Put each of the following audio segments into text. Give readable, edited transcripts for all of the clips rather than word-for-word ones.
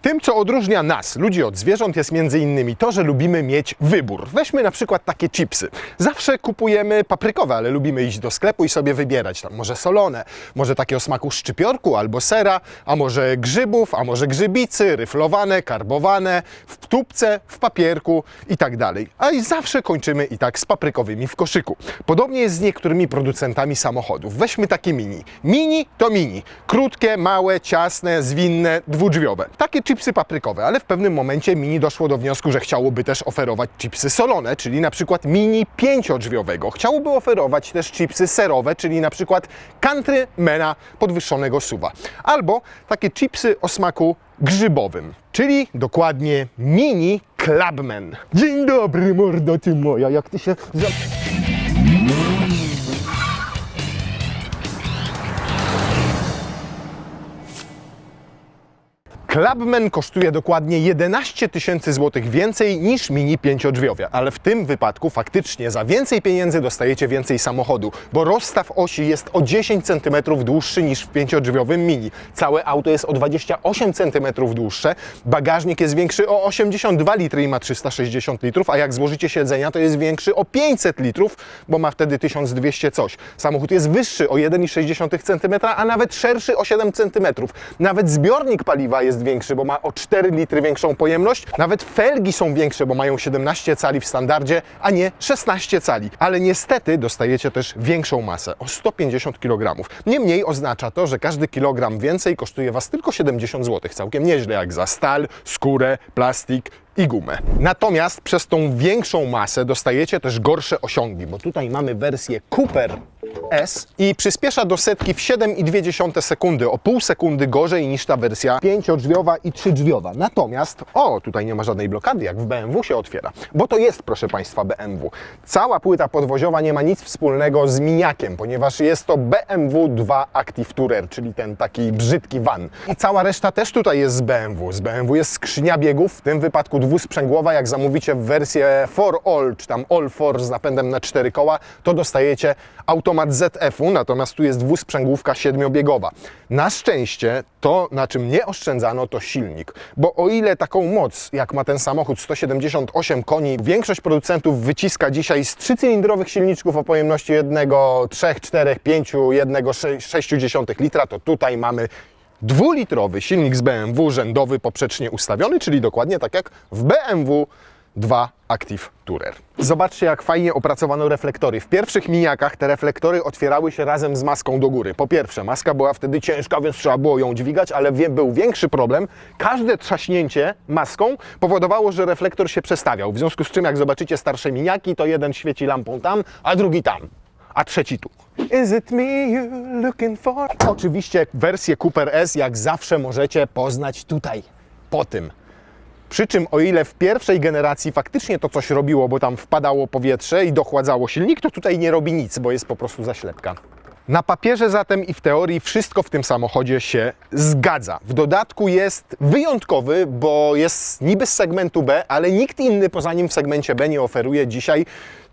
Tym, co odróżnia nas, ludzi od zwierząt, jest między innymi to, że lubimy mieć wybór. Weźmy na przykład takie chipsy. Zawsze kupujemy paprykowe, ale lubimy iść do sklepu i sobie wybierać. Tam może solone, może takie o smaku szczypiorku albo sera, a może grzybów, a może grzybicy, ryflowane, karbowane, w tubce, w papierku i tak dalej. A i zawsze kończymy i tak z paprykowymi w koszyku. Podobnie jest z niektórymi producentami samochodów. Weźmy takie mini. Mini to mini. Krótkie, małe, ciasne, zwinne, dwudrzwiowe. Takie chipsy paprykowe, ale w pewnym momencie Mini doszło do wniosku, że chciałoby też oferować chipsy solone, czyli na przykład Mini 5-drzwiowego. Chciałoby oferować też chipsy serowe, czyli na przykład Countrymana podwyższonego SUV-a. Albo takie chipsy o smaku grzybowym, czyli dokładnie Mini Clubman. Dzień dobry, mordo ty moja, jak ty się... Clubman kosztuje dokładnie 11 000 złotych więcej niż Mini 5-drzwiowe, ale w tym wypadku faktycznie za więcej pieniędzy dostajecie więcej samochodu, bo rozstaw osi jest o 10 cm dłuższy niż w 5-drzwiowym Mini. Całe auto jest o 28 cm dłuższe, bagażnik jest większy o 82 litry i ma 360 litrów, a jak złożycie siedzenia, to jest większy o 500 litrów, bo ma wtedy 1200 coś. Samochód jest wyższy o 1,6 cm, a nawet szerszy o 7 cm. Nawet zbiornik paliwa jest większy, bo ma o 4 litry większą pojemność. Nawet felgi są większe, bo mają 17 cali w standardzie, a nie 16 cali. Ale niestety dostajecie też większą masę, o 150 kg. Niemniej oznacza to, że każdy kilogram więcej kosztuje Was tylko 70 zł. Całkiem nieźle jak za stal, skórę, plastik i gumę. Natomiast przez tą większą masę dostajecie też gorsze osiągi, bo tutaj mamy wersję Cooper S i przyspiesza do setki w 7,2 sekundy, o pół sekundy gorzej niż ta wersja 5-drzwiowa i 3-drzwiowa. Natomiast, tutaj nie ma żadnej blokady, jak w BMW się otwiera, bo to jest, proszę Państwa, BMW. Cała płyta podwoziowa nie ma nic wspólnego z miniakiem, ponieważ jest to BMW 2 Active Tourer, czyli ten taki brzydki van. I cała reszta też tutaj jest z BMW. Z BMW jest skrzynia biegów, w tym wypadku dwusprzęgłowa. Jak zamówicie w wersję 4All, czy tam All-4 z napędem na 4 koła, to dostajecie automat ZF-u, natomiast tu jest dwusprzęgłówka 7-biegowa. Na szczęście to, na czym nie oszczędzano, to silnik, bo o ile taką moc, jak ma ten samochód, 178 koni, większość producentów wyciska dzisiaj z 3-cylindrowych silniczków o pojemności 1,3, 4, 5, 1,6 litra, to tutaj mamy 2-litrowy silnik z BMW rzędowy poprzecznie ustawiony, czyli dokładnie tak jak w BMW 2 Active Tourer. Zobaczcie, jak fajnie opracowano reflektory. W pierwszych miniakach te reflektory otwierały się razem z maską do góry. Po pierwsze, maska była wtedy ciężka, więc trzeba było ją dźwigać, ale był większy problem. Każde trzaśnięcie maską powodowało, że reflektor się przestawiał. W związku z czym, jak zobaczycie starsze miniaki, to jeden świeci lampą tam, a drugi tam, a trzeci tu. Is it me you're looking for? Oczywiście wersję Cooper S jak zawsze możecie poznać tutaj, po tym. Przy czym o ile w pierwszej generacji faktycznie to coś robiło, bo tam wpadało powietrze i dochładzało silnik, to tutaj nie robi nic, bo jest po prostu zaślepka. Na papierze zatem i w teorii wszystko w tym samochodzie się zgadza. W dodatku jest wyjątkowy, bo jest niby z segmentu B, ale nikt inny poza nim w segmencie B nie oferuje dzisiaj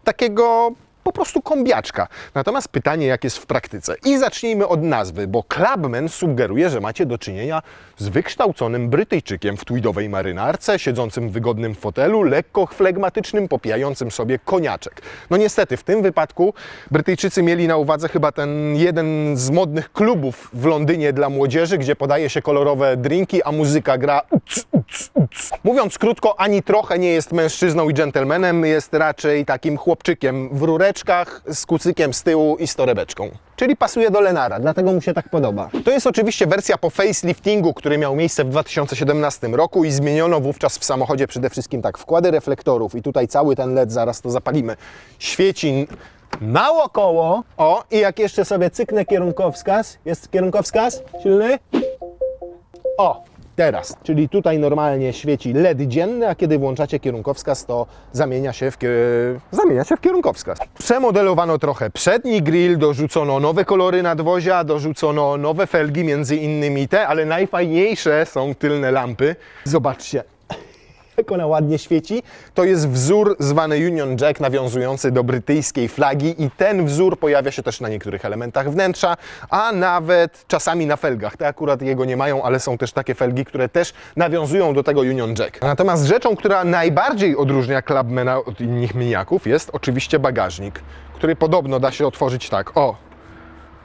takiego po prostu kombiaczka. Natomiast pytanie, jak jest w praktyce. I zacznijmy od nazwy, bo Clubman sugeruje, że macie do czynienia z wykształconym Brytyjczykiem w tweedowej marynarce, siedzącym w wygodnym fotelu, lekko flegmatycznym, popijającym sobie koniaczek. No niestety, w tym wypadku Brytyjczycy mieli na uwadze chyba ten jeden z modnych klubów w Londynie dla młodzieży, gdzie podaje się kolorowe drinki, a muzyka gra uc, uc, uc. Mówiąc krótko, ani trochę nie jest mężczyzną i dżentelmenem, jest raczej takim chłopczykiem w rureczkach, z kucykiem z tyłu i z torebeczką. Czyli pasuje do Lenara, dlatego mu się tak podoba. To jest oczywiście wersja po faceliftingu, który miał miejsce w 2017 roku i zmieniono wówczas w samochodzie przede wszystkim tak wkłady reflektorów i tutaj cały ten LED, zaraz to zapalimy, świeci naokoło. O, i jak jeszcze sobie cyknę kierunkowskaz, jest kierunkowskaz silny? O, teraz, czyli tutaj normalnie świeci LED dzienny, a kiedy włączacie kierunkowskaz, to zamienia się w kierunkowskaz. Przemodelowano trochę przedni grill, dorzucono nowe kolory nadwozia, dorzucono nowe felgi, między innymi te, ale najfajniejsze są tylne lampy. Zobaczcie, jak ona ładnie świeci. To jest wzór zwany Union Jack, nawiązujący do brytyjskiej flagi i ten wzór pojawia się też na niektórych elementach wnętrza, a nawet czasami na felgach. Te akurat jego nie mają, ale są też takie felgi, które też nawiązują do tego Union Jack. Natomiast rzeczą, która najbardziej odróżnia Clubmana od innych miniaków, jest oczywiście bagażnik, który podobno da się otworzyć tak. O!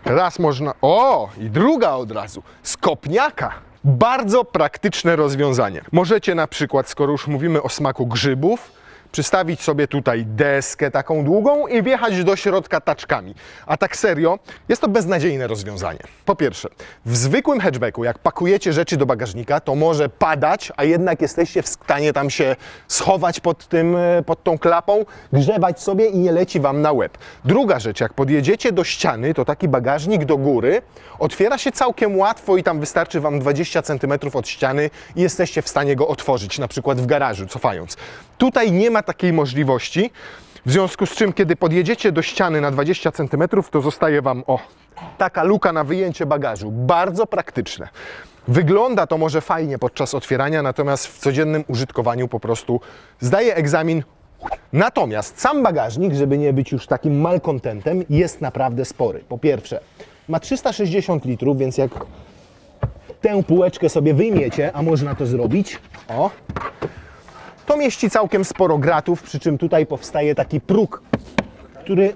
Raz można... O! I druga od razu. Z kopniaka. Bardzo praktyczne rozwiązanie. Możecie na przykład, skoro już mówimy o smaku grzybów, przystawić sobie tutaj deskę taką długą i wjechać do środka taczkami. A tak serio, jest to beznadziejne rozwiązanie. Po pierwsze, w zwykłym hatchbacku, jak pakujecie rzeczy do bagażnika, to może padać, a jednak jesteście w stanie tam się schować pod tą klapą, grzebać sobie i nie leci wam na łeb. Druga rzecz, jak podjedziecie do ściany, to taki bagażnik do góry otwiera się całkiem łatwo i tam wystarczy wam 20 cm od ściany i jesteście w stanie go otworzyć, na przykład w garażu, cofając. Tutaj nie ma takiej możliwości, w związku z czym, kiedy podjedziecie do ściany na 20 cm, to zostaje wam, taka luka na wyjęcie bagażu. Bardzo praktyczne. Wygląda to może fajnie podczas otwierania, natomiast w codziennym użytkowaniu po prostu zdaje egzamin. Natomiast sam bagażnik, żeby nie być już takim malkontentem, jest naprawdę spory. Po pierwsze, ma 360 litrów, więc jak tę półeczkę sobie wyjmiecie, a można to zrobić, to mieści całkiem sporo gratów, przy czym tutaj powstaje taki próg, który,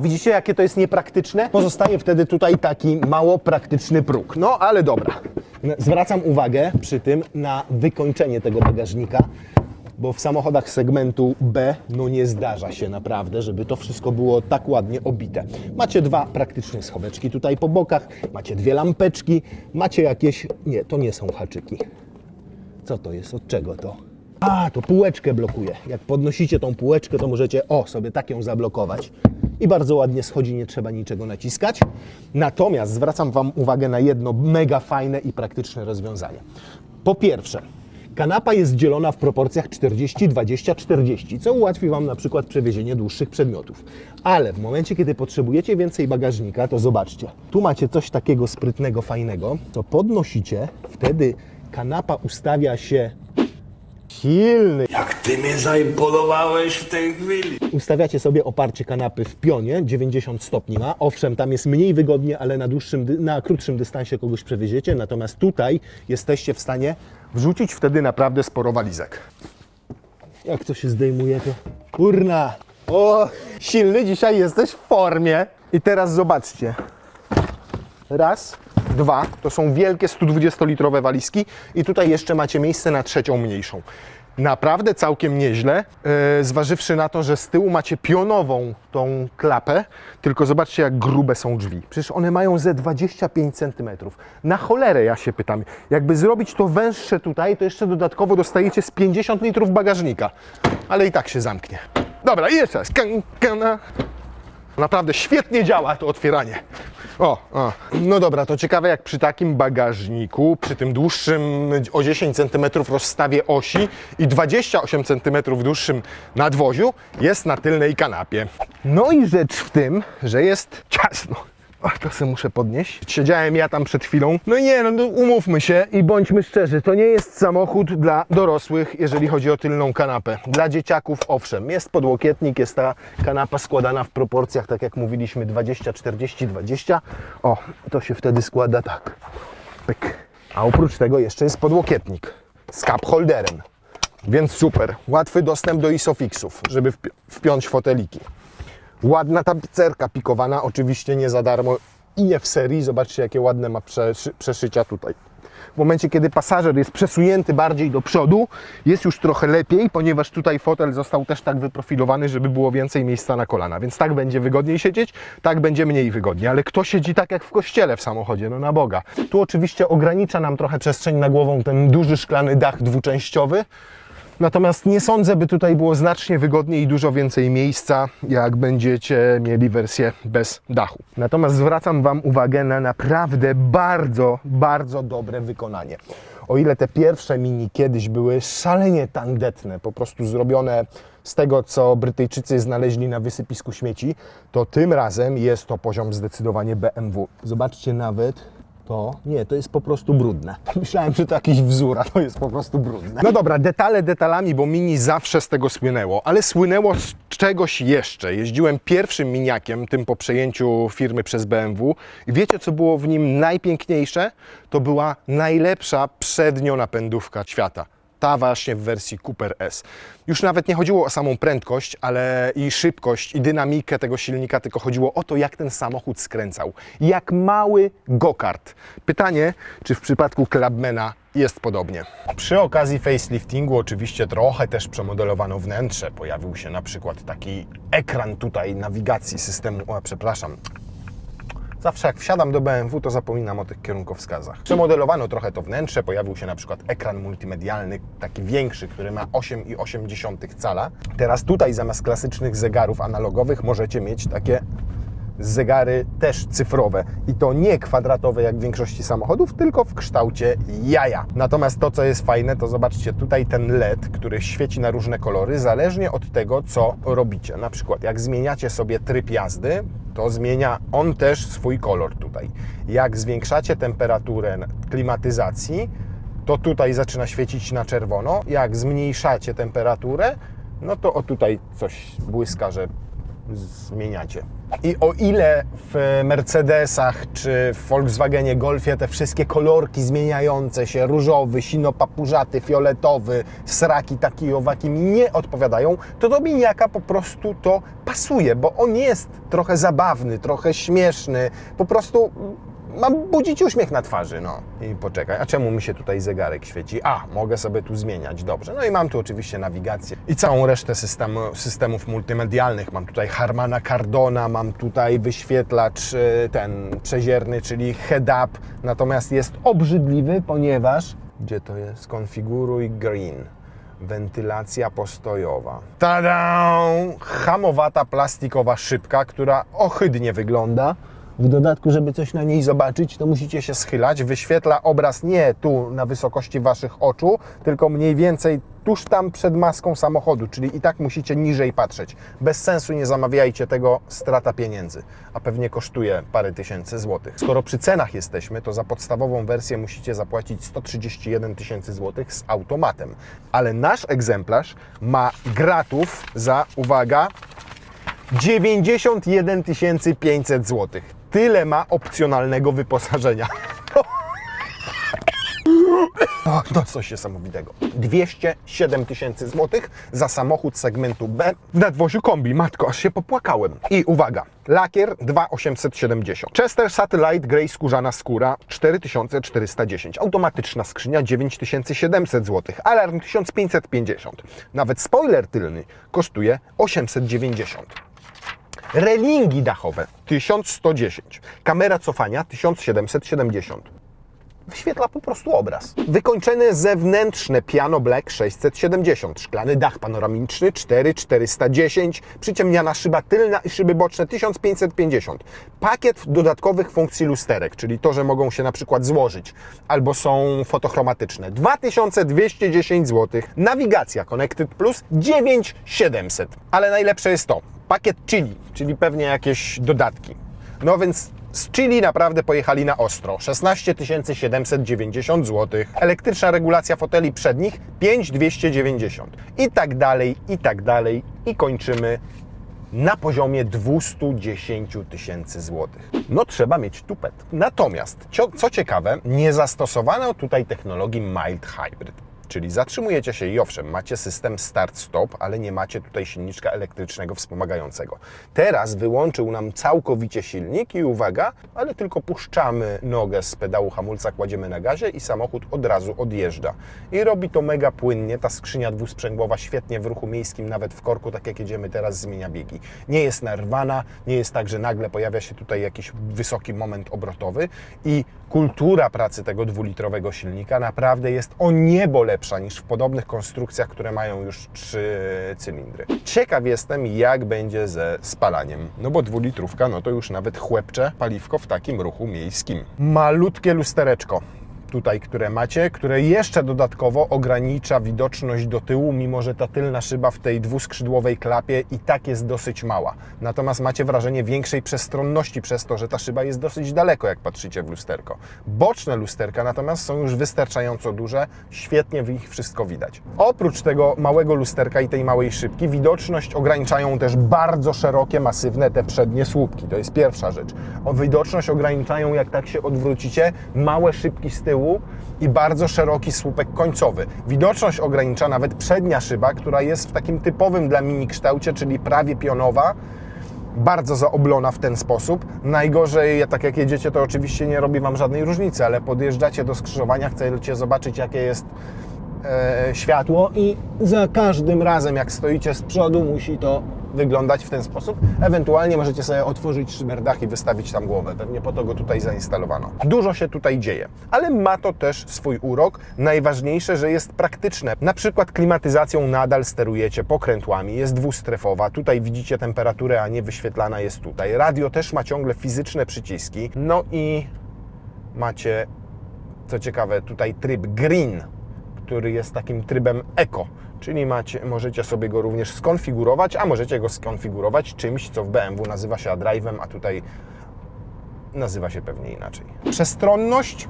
widzicie jakie to jest niepraktyczne? Pozostaje wtedy tutaj taki mało praktyczny próg. No ale dobra, zwracam uwagę przy tym na wykończenie tego bagażnika, bo w samochodach segmentu B nie zdarza się naprawdę, żeby to wszystko było tak ładnie obite. Macie dwa praktyczne schoweczki tutaj po bokach, macie dwie lampeczki, macie jakieś... Nie, to nie są haczyki. Co to jest? Od czego to? A, to półeczkę blokuje. Jak podnosicie tą półeczkę, to możecie sobie tak ją zablokować. I bardzo ładnie schodzi, nie trzeba niczego naciskać. Natomiast zwracam wam uwagę na jedno mega fajne i praktyczne rozwiązanie. Po pierwsze, kanapa jest dzielona w proporcjach 40, 20, 40, co ułatwi wam na przykład przewiezienie dłuższych przedmiotów. Ale w momencie, kiedy potrzebujecie więcej bagażnika, to zobaczcie. Tu macie coś takiego sprytnego, fajnego, co podnosicie, wtedy kanapa ustawia się silny. Jak ty mnie zaimponowałeś w tej chwili. Ustawiacie sobie oparcie kanapy w pionie, 90 stopni ma. Owszem, tam jest mniej wygodnie, ale na krótszym dystansie kogoś przewieziecie. Natomiast tutaj jesteście w stanie wrzucić wtedy naprawdę sporo walizek. Jak to się zdejmuje, to... Kurna! Silny dzisiaj jesteś w formie. I teraz zobaczcie. Raz, dwa, to są wielkie 120-litrowe walizki i tutaj jeszcze macie miejsce na trzecią mniejszą. Naprawdę całkiem nieźle, zważywszy na to, że z tyłu macie pionową tą klapę, tylko zobaczcie jak grube są drzwi. Przecież one mają ze 25 cm. Na cholerę ja się pytam, jakby zrobić to węższe tutaj, to jeszcze dodatkowo dostajecie z 50 litrów bagażnika, ale i tak się zamknie. Dobra, i jeszcze raz. Naprawdę świetnie działa to otwieranie. No dobra, to ciekawe jak przy takim bagażniku, przy tym dłuższym o 10 cm rozstawie osi i 28 cm dłuższym nadwoziu jest na tylnej kanapie. No i rzecz w tym, że jest ciasno. To sobie muszę podnieść. Siedziałem ja tam przed chwilą. Umówmy się i bądźmy szczerzy, to nie jest samochód dla dorosłych, jeżeli chodzi o tylną kanapę. Dla dzieciaków owszem, jest podłokietnik, jest ta kanapa składana w proporcjach, tak jak mówiliśmy, 20, 40, 20. To się wtedy składa tak. Pyk. A oprócz tego jeszcze jest podłokietnik z cup holderem. Więc super. Łatwy dostęp do isofixów, żeby wpiąć foteliki. Ładna tapicerka pikowana, oczywiście nie za darmo i nie w serii. Zobaczcie, jakie ładne ma przeszycia tutaj. W momencie, kiedy pasażer jest przesunięty bardziej do przodu, jest już trochę lepiej, ponieważ tutaj fotel został też tak wyprofilowany, żeby było więcej miejsca na kolana. Więc tak będzie wygodniej siedzieć, tak będzie mniej wygodnie. Ale kto siedzi tak jak w kościele w samochodzie? No na Boga. Tu oczywiście ogranicza nam trochę przestrzeń na głową ten duży szklany dach dwuczęściowy. Natomiast nie sądzę, by tutaj było znacznie wygodniej i dużo więcej miejsca, jak będziecie mieli wersję bez dachu. Natomiast zwracam wam uwagę na naprawdę bardzo, bardzo dobre wykonanie. O ile te pierwsze Mini kiedyś były szalenie tandetne, po prostu zrobione z tego, co Brytyjczycy znaleźli na wysypisku śmieci, to tym razem jest to poziom zdecydowanie BMW. Zobaczcie nawet, To nie, to jest po prostu brudne. Myślałem, że to jakiś wzór, a to jest po prostu brudne. No dobra, detale detalami, bo Mini zawsze z tego słynęło, ale słynęło z czegoś jeszcze. Jeździłem pierwszym miniakiem, tym po przejęciu firmy przez BMW i wiecie, co było w nim najpiękniejsze? To była najlepsza przednionapędówka świata. Ta właśnie w wersji Cooper S. Już nawet nie chodziło o samą prędkość, ale i szybkość, i dynamikę tego silnika, tylko chodziło o to, jak ten samochód skręcał. Jak mały go-kart. Pytanie, czy w przypadku Clubmana jest podobnie. Przy okazji faceliftingu oczywiście trochę też przemodelowano wnętrze. Pojawił się na przykład taki ekran tutaj nawigacji systemu, Zawsze jak wsiadam do BMW, to zapominam o tych kierunkowskazach. Przemodelowano trochę to wnętrze, pojawił się na przykład ekran multimedialny, taki większy, który ma 8,8 cala. Teraz tutaj zamiast klasycznych zegarów analogowych możecie mieć takie zegary też cyfrowe i to nie kwadratowe jak w większości samochodów, tylko w kształcie jaja. Natomiast to, co jest fajne, to zobaczcie tutaj ten LED, który świeci na różne kolory, zależnie od tego, co robicie. Na przykład jak zmieniacie sobie tryb jazdy, to zmienia on też swój kolor tutaj. Jak zwiększacie temperaturę klimatyzacji, to tutaj zaczyna świecić na czerwono. Jak zmniejszacie temperaturę, no to o tutaj coś błyska, że zmieniacie. I o ile w Mercedesach czy w Volkswagenie Golfie te wszystkie kolorki zmieniające się, różowy, sino-papurzaty, fioletowy, sraki taki owaki mi nie odpowiadają, to do miniaka po prostu to pasuje, bo on jest trochę zabawny, trochę śmieszny, po prostu mam budzić uśmiech na twarzy, no. I poczekaj, a czemu mi się tutaj zegarek świeci? A, mogę sobie tu zmieniać, dobrze. No i mam tu oczywiście nawigację i całą resztę systemów multimedialnych. Mam tutaj Harmana Kardona, mam tutaj wyświetlacz ten przezierny, czyli head-up, natomiast jest obrzydliwy, ponieważ, gdzie to jest? Skonfiguruj green. Wentylacja postojowa. Tada! Hamowata plastikowa szybka, która ohydnie wygląda. W dodatku, żeby coś na niej zobaczyć, to musicie się schylać. Wyświetla obraz nie tu na wysokości Waszych oczu, tylko mniej więcej tuż tam przed maską samochodu, czyli i tak musicie niżej patrzeć. Bez sensu nie zamawiajcie tego, strata pieniędzy, a pewnie kosztuje parę tysięcy złotych. Skoro przy cenach jesteśmy, to za podstawową wersję musicie zapłacić 131 tysięcy złotych z automatem. Ale nasz egzemplarz ma gratów za, uwaga, 91 500 zł. Tyle ma opcjonalnego wyposażenia. O, to coś niesamowitego. 207 tysięcy złotych za samochód segmentu B w nadwoziu kombi. Matko, aż się popłakałem. I uwaga, lakier 2870. Chester Satellite Grey skórzana skóra 4410. Automatyczna skrzynia 9700 zł. Alarm 1550. Nawet spoiler tylny kosztuje 890. Relingi dachowe 1110. Kamera cofania 1770. Wyświetla po prostu obraz. Wykończone zewnętrzne piano black 670, szklany dach panoramiczny 4410, przyciemniana szyba tylna i szyby boczne 1550. Pakiet dodatkowych funkcji lusterek, czyli to, że mogą się na przykład złożyć albo są fotochromatyczne, 2210 zł. Nawigacja Connected Plus 9700. Ale najlepsze jest to, pakiet Chili, czyli pewnie jakieś dodatki. No więc z Chili naprawdę pojechali na ostro. 16 790 zł. Elektryczna regulacja foteli przednich 5290. I tak dalej, i tak dalej. I kończymy na poziomie 210 tysięcy złotych. No trzeba mieć tupet. Natomiast, co ciekawe, nie zastosowano tutaj technologii mild hybrid. Czyli zatrzymujecie się i owszem, macie system start-stop, ale nie macie tutaj silniczka elektrycznego wspomagającego. Teraz wyłączył nam całkowicie silnik i uwaga, ale tylko puszczamy nogę z pedału hamulca, kładziemy na gazie i samochód od razu odjeżdża. I robi to mega płynnie, ta skrzynia dwusprzęgłowa świetnie w ruchu miejskim, nawet w korku, tak jak jedziemy teraz, zmienia biegi. Nie jest narwana, nie jest tak, że nagle pojawia się tutaj jakiś wysoki moment obrotowy i kultura pracy tego dwulitrowego silnika naprawdę jest o niebo lepsza niż w podobnych konstrukcjach, które mają już 3 cylindry. Ciekaw jestem, jak będzie ze spalaniem, no bo dwulitrówka, no to już nawet chłepcze paliwko w takim ruchu miejskim. Malutkie lustereczko. tutaj, które macie, które jeszcze dodatkowo ogranicza widoczność do tyłu, mimo że ta tylna szyba w tej dwuskrzydłowej klapie i tak jest dosyć mała. Natomiast macie wrażenie większej przestronności przez to, że ta szyba jest dosyć daleko, jak patrzycie w lusterko. Boczne lusterka natomiast są już wystarczająco duże, świetnie w nich wszystko widać. Oprócz tego małego lusterka i tej małej szybki, widoczność ograniczają też bardzo szerokie, masywne te przednie słupki. To jest pierwsza rzecz. O widoczność ograniczają, jak tak się odwrócicie, małe szybki z tyłu i bardzo szeroki słupek końcowy. Widoczność ogranicza nawet przednia szyba, która jest w takim typowym dla Mini kształcie, czyli prawie pionowa, bardzo zaoblona w ten sposób. Najgorzej, tak jak jedziecie, to oczywiście nie robi Wam żadnej różnicy, ale podjeżdżacie do skrzyżowania, chcecie zobaczyć, jakie jest światło i za każdym razem, jak stoicie z przodu, musi to wyglądać w ten sposób. Ewentualnie możecie sobie otworzyć szyberdach i wystawić tam głowę. Pewnie po to go tutaj zainstalowano. Dużo się tutaj dzieje, ale ma to też swój urok. Najważniejsze, że jest praktyczne. Na przykład klimatyzacją nadal sterujecie pokrętłami, jest dwustrefowa. Tutaj widzicie temperaturę, a nie wyświetlana jest tutaj. Radio też ma ciągle fizyczne przyciski. No i macie, co ciekawe, tutaj tryb Green, który jest takim trybem Eco, czyli możecie sobie go również skonfigurować, a możecie go skonfigurować czymś, co w BMW nazywa się drive'em, a tutaj nazywa się pewnie inaczej. Przestronność,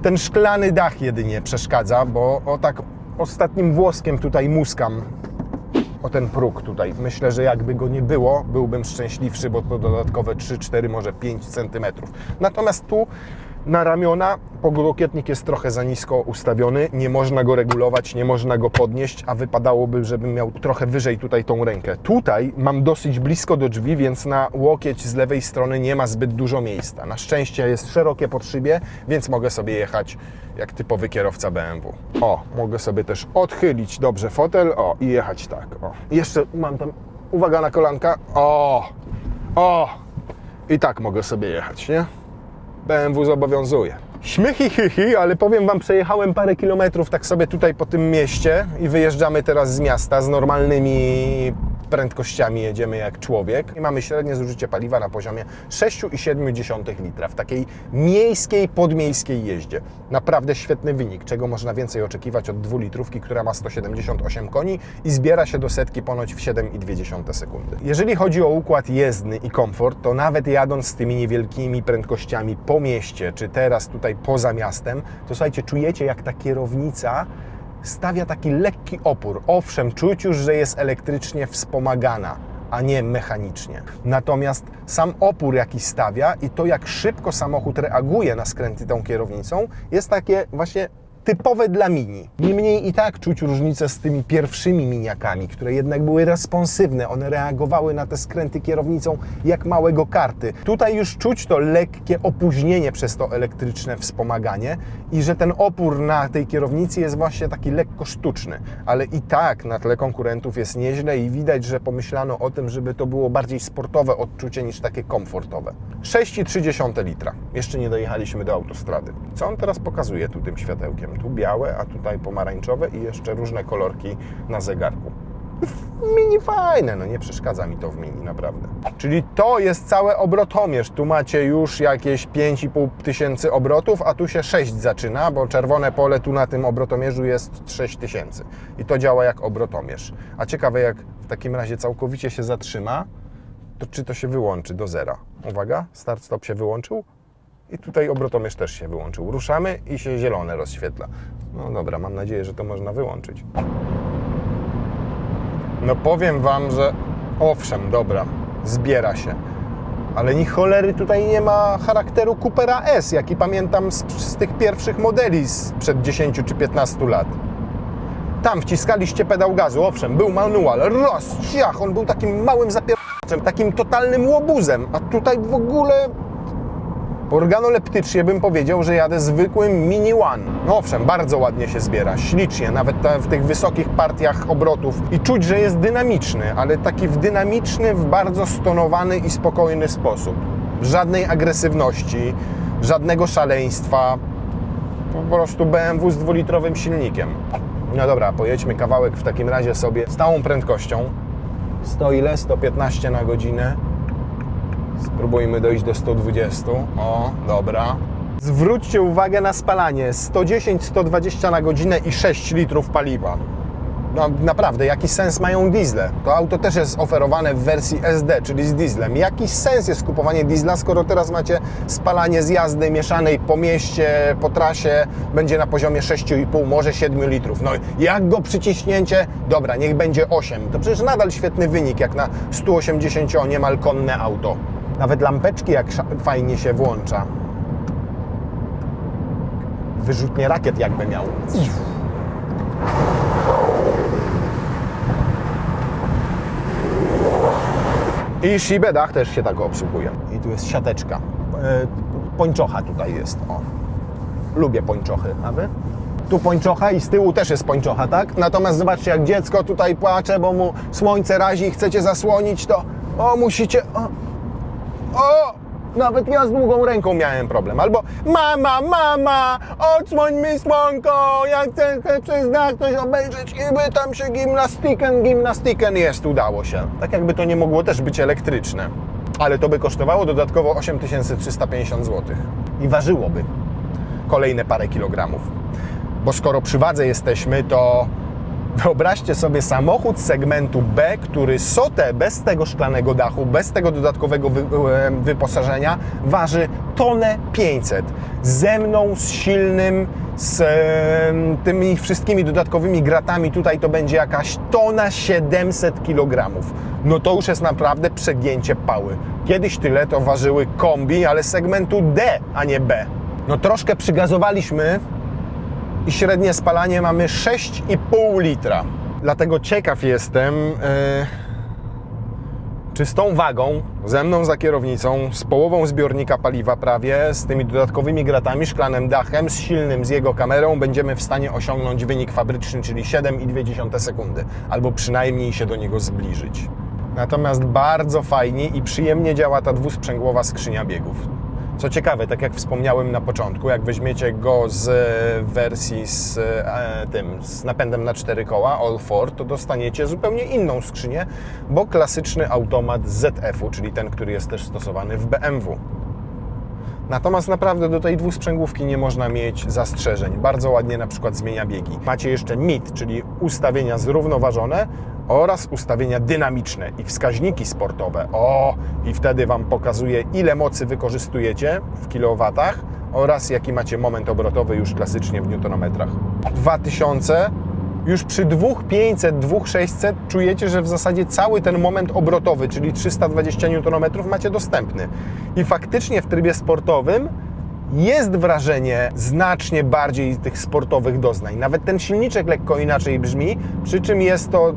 ten szklany dach jedynie przeszkadza, bo o tak ostatnim włoskiem tutaj muskam o ten próg tutaj. Myślę, że jakby go nie było, byłbym szczęśliwszy, bo to dodatkowe 3, 4, może 5 cm. Natomiast tu na ramiona podłokietnik jest trochę za nisko ustawiony, nie można go regulować, nie można go podnieść, a wypadałoby, żebym miał trochę wyżej tutaj tą rękę. Tutaj mam dosyć blisko do drzwi, więc na łokieć z lewej strony nie ma zbyt dużo miejsca. Na szczęście jest szerokie pod szybie, więc mogę sobie jechać jak typowy kierowca BMW. O, mogę sobie też odchylić dobrze fotel, o, i jechać tak, o. I jeszcze mam tam, uwaga na kolanka, o, i tak mogę sobie jechać, nie? BMW zobowiązuje. Śmychi, ale powiem Wam, przejechałem parę kilometrów tak sobie tutaj po tym mieście i wyjeżdżamy teraz z miasta z normalnymi prędkościami, jedziemy jak człowiek i mamy średnie zużycie paliwa na poziomie 6,7 litra w takiej miejskiej, podmiejskiej jeździe. Naprawdę świetny wynik, czego można więcej oczekiwać od 2 litrówki, która ma 178 koni i zbiera się do setki ponoć w 7,2 sekundy. Jeżeli chodzi o układ jezdny i komfort, to nawet jadąc z tymi niewielkimi prędkościami po mieście, czy teraz tutaj poza miastem, to słuchajcie, czujecie jak ta kierownica stawia taki lekki opór. Owszem, czuć już, że jest elektrycznie wspomagana, a nie mechanicznie. Natomiast sam opór, jaki stawia i to, jak szybko samochód reaguje na skręty tą kierownicą, jest takie właśnie typowe dla Mini. Niemniej i tak czuć różnicę z tymi pierwszymi miniakami, które jednak były responsywne. One reagowały na te skręty kierownicą jak małe go-karty. Tutaj już czuć to lekkie opóźnienie przez to elektryczne wspomaganie i że ten opór na tej kierownicy jest właśnie taki lekko sztuczny. Ale i tak na tle konkurentów jest nieźle i widać, że pomyślano o tym, żeby to było bardziej sportowe odczucie niż takie komfortowe. 6,3 litra. Jeszcze nie dojechaliśmy do autostrady. Co on teraz pokazuje tu tym światełkiem? Tu białe, a tutaj pomarańczowe i jeszcze różne kolorki na zegarku. Mini fajne, no nie przeszkadza mi to w Mini, naprawdę. Czyli to jest cały obrotomierz. Tu macie już jakieś 5,5 tysięcy obrotów, a tu się 6 zaczyna, bo czerwone pole tu na tym obrotomierzu jest 6000. I to działa jak obrotomierz. A ciekawe, jak w takim razie całkowicie się zatrzyma, to czy to się wyłączy do zera. Uwaga, start-stop się wyłączył. I tutaj obrotomierz też się wyłączył. Ruszamy i się zielone rozświetla. No dobra, mam nadzieję, że to można wyłączyć. No powiem Wam, że owszem, dobra, zbiera się. Ale ni cholery tutaj nie ma charakteru Coopera S, jaki pamiętam z tych pierwszych modeli sprzed 10 czy 15 lat. Tam wciskaliście pedał gazu, owszem, był manual, raz, ciach, on był takim małym zapierdaczem, takim totalnym łobuzem, a tutaj w ogóle organoleptycznie bym powiedział, że jadę zwykłym Mini One. No owszem, bardzo ładnie się zbiera, ślicznie, nawet w tych wysokich partiach obrotów i czuć, że jest dynamiczny, ale taki dynamiczny w bardzo stonowany i spokojny sposób. Żadnej agresywności, żadnego szaleństwa, po prostu BMW z 2-litrowym silnikiem. No dobra, pojedźmy kawałek w takim razie sobie stałą prędkością. 100 ile? 115 na godzinę. Spróbujmy dojść do 120. O, dobra. Zwróćcie uwagę na spalanie. 110-120 na godzinę i 6 litrów paliwa. No naprawdę, jaki sens mają diesle? To auto też jest oferowane w wersji SD, czyli z dieslem. Jaki sens jest kupowanie diesla, skoro teraz macie spalanie z jazdy mieszanej po mieście, po trasie, będzie na poziomie 6,5, może 7 litrów. No jak go przyciśnięcie? Dobra, niech będzie 8. To przecież nadal świetny wynik, jak na 180 niemal konne auto. Nawet lampeczki jak fajnie się włącza. Wyrzutnie rakiet jakby miał. I szybę dach też się tak obsługuje. I tu jest siateczka. Pończocha tutaj jest. O. Lubię pończochy. A wy? Tu pończocha i z tyłu też jest pończocha, tak? Natomiast zobaczcie, jak dziecko tutaj płacze, bo mu słońce razi i chcecie zasłonić, to musicie... O! Nawet ja z długą ręką miałem problem. Albo mama, odsłoń mi słonko, ja chcę przez dach coś obejrzeć i by tam się gimnastyken jest, udało się. Tak jakby to nie mogło też być elektryczne. Ale to by kosztowało dodatkowo 8350 zł. I ważyłoby kolejne parę kilogramów. Bo skoro przy wadze jesteśmy, to wyobraźcie sobie samochód segmentu B, który sotę bez tego szklanego dachu, bez tego dodatkowego wyposażenia waży 1500. Ze mną, z silnym, z tymi wszystkimi dodatkowymi gratami tutaj to będzie jakaś 1700 kg. No to już jest naprawdę przegięcie pały. Kiedyś tyle to ważyły kombi, ale segmentu D, a nie B. No troszkę przygazowaliśmy i średnie spalanie mamy 6,5 litra. Dlatego ciekaw jestem, czy z tą wagą, ze mną za kierownicą, z połową zbiornika paliwa prawie, z tymi dodatkowymi gratami, szklanym dachem, z silnym, z jego kamerą, będziemy w stanie osiągnąć wynik fabryczny, czyli 7,2 sekundy, albo przynajmniej się do niego zbliżyć. Natomiast bardzo fajnie i przyjemnie działa ta dwusprzęgłowa skrzynia biegów. Co ciekawe, tak jak wspomniałem na początku, jak weźmiecie go z wersji z napędem na 4 koła, All4, to dostaniecie zupełnie inną skrzynię, bo klasyczny automat ZF-u, czyli ten, który jest też stosowany w BMW. Natomiast naprawdę do tej dwusprzęgłówki nie można mieć zastrzeżeń. Bardzo ładnie na przykład zmienia biegi. Macie jeszcze MID, czyli ustawienia zrównoważone oraz ustawienia dynamiczne i wskaźniki sportowe. I wtedy Wam pokazuje, ile mocy wykorzystujecie w kilowatach oraz jaki macie moment obrotowy już klasycznie w newtonometrach. 2000, już przy 2500, 2600 czujecie, że w zasadzie cały ten moment obrotowy, czyli 320 Nm macie dostępny. I faktycznie w trybie sportowym jest wrażenie znacznie bardziej tych sportowych doznań. Nawet ten silniczek lekko inaczej brzmi, przy czym jest to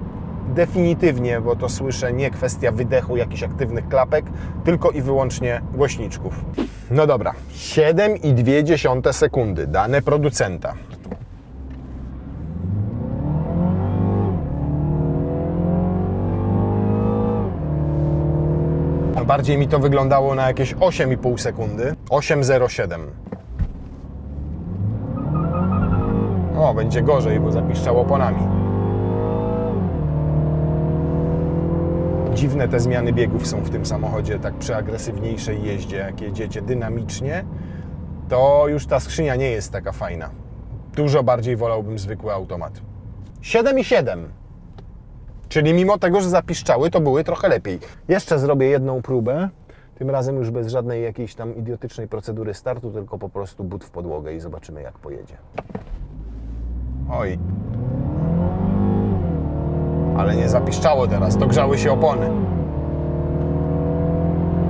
definitywnie, bo to słyszę, nie kwestia wydechu jakichś aktywnych klapek, tylko i wyłącznie głośniczków. No dobra, 7,2 sekundy, dane producenta. Bardziej mi to wyglądało na jakieś 8,5 sekundy. 8,07. Będzie gorzej, bo zapiszczało oponami. Dziwne te zmiany biegów są w tym samochodzie, tak przy agresywniejszej jeździe, jak jedziecie dynamicznie, to już ta skrzynia nie jest taka fajna. Dużo bardziej wolałbym zwykły automat. 7,7. Czyli mimo tego, że zapiszczały, to były trochę lepiej. Jeszcze zrobię jedną próbę, tym razem już bez żadnej jakiejś tam idiotycznej procedury startu, tylko po prostu but w podłogę i zobaczymy, jak pojedzie. Oj. Ale nie zapiszczało teraz, to grzały się opony.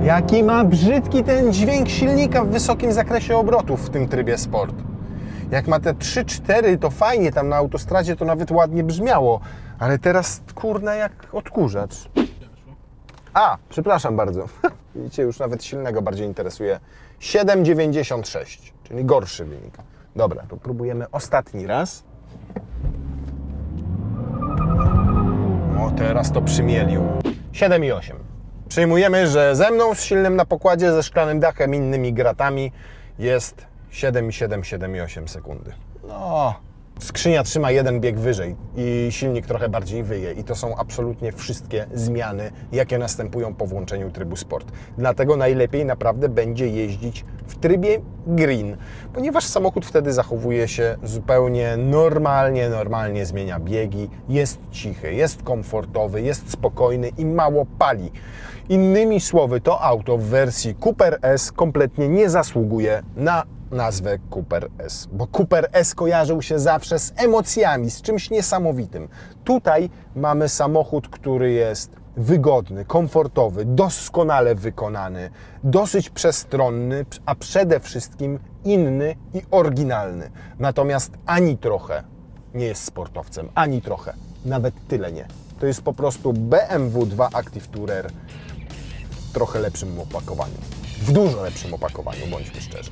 Jaki ma brzydki ten dźwięk silnika w wysokim zakresie obrotów w tym trybie sport. Jak ma te 3-4, to fajnie, tam na autostradzie to nawet ładnie brzmiało, ale teraz kurna jak odkurzacz. Przepraszam bardzo. Widzicie, już nawet silnego bardziej interesuje. 7,96, czyli gorszy wynik. Dobra, to próbujemy ostatni raz. Teraz to przymielił. 7,8. Przyjmujemy, że ze mną z silnym na pokładzie, ze szklanym dachem, innymi gratami jest 7,7, 7,8 sekundy. No, Skrzynia trzyma jeden bieg wyżej i silnik trochę bardziej wyje. I to są absolutnie wszystkie zmiany, jakie następują po włączeniu trybu Sport. Dlatego najlepiej naprawdę będzie jeździć w trybie Green, ponieważ samochód wtedy zachowuje się zupełnie normalnie zmienia biegi, jest cichy, jest komfortowy, jest spokojny i mało pali. Innymi słowy, to auto w wersji Cooper S kompletnie nie zasługuje na nazwę Cooper S, bo Cooper S kojarzył się zawsze z emocjami, z czymś niesamowitym. Tutaj mamy samochód, który jest wygodny, komfortowy, doskonale wykonany, dosyć przestronny, a przede wszystkim inny i oryginalny. Natomiast ani trochę nie jest sportowcem, ani trochę, nawet tyle nie. To jest po prostu BMW 2 Active Tourer w trochę lepszym opakowaniu, w dużo lepszym opakowaniu, bądźmy szczerzy.